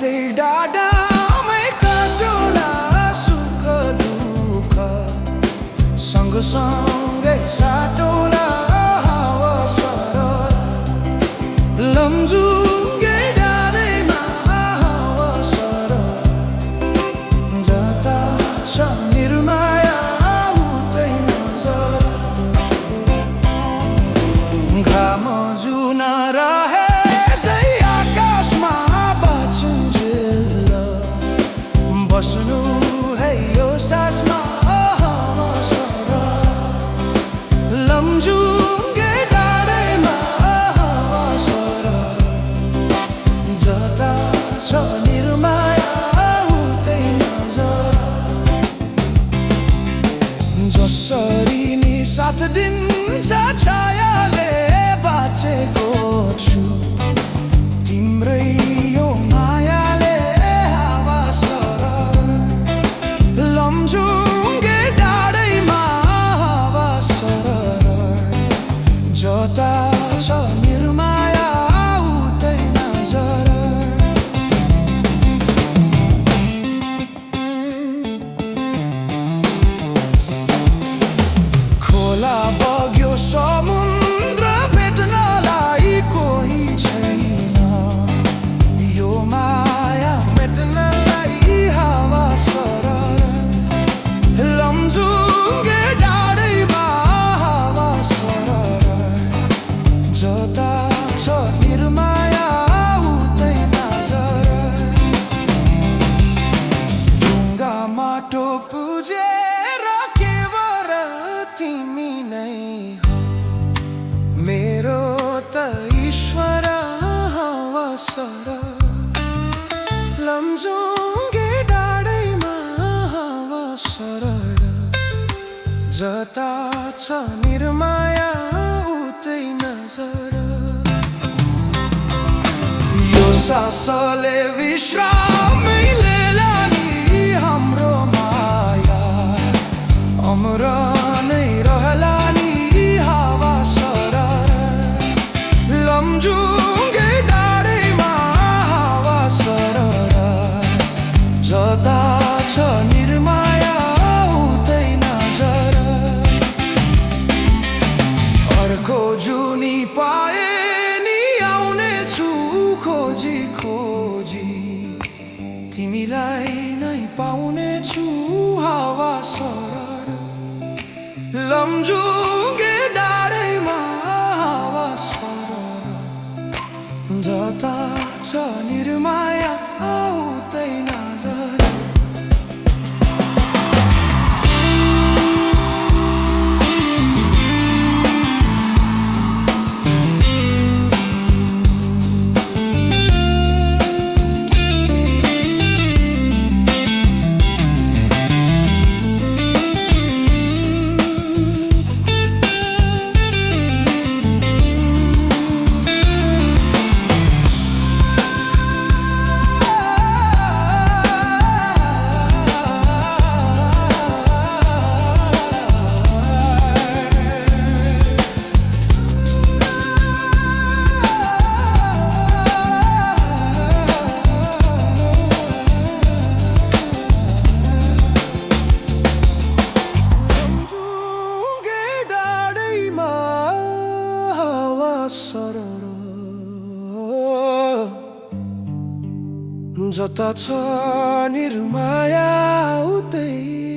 बाटे डाडामै काटोला सुख दुःख सँगसँगै साटोला हावा सरर लमजुङ्गे डाँडैमा हावा सरर जता छ निर्माया उतै नजर घाम जुन रहे बस्नु है यो सासमा हावा सरर लमजुङ्गे डाँडैमा हावा सरर जता छ निर्माया उतै नजर जसरी नि साथ दिन्छ छायाले बाँचेको छु तिम्रै यो मायाले हावा सरर लमजुङ्गे डाँडैमा हावा सरर जता छ निर्माया उतै नजर खोला बग्यो समुद्र भेट्नलाई कोही छैन यो माया मेट्नलाई हावा सरर लमजुङ्गे डाँडैमा हावा सरर जता छ निर्माया उतै नजर ढुङ्गा माटो पुजेर केवल तिमी नै हो मेरो त ईश्वर हावा सरर लमजुङ्गे डाँडैमा हावा सरर जता छ निर्माया उतै नजर यो सासले विश्रामै लिएला नि हाम्रो माया अमर नै रहला नि हावा सरर लमजुङ्गे डाँडैमा हावा सरर जता छ निर्माया उतै नजर अर्को जुनी पाए नि आउने छु खोजी खोजी तिमीलाई नै पाउने छु हावा सरर लमजुङ्गे डाँडैमा हावा सरर जता छ निर्माया उतै नजर सरर जता छ निर्माया उतै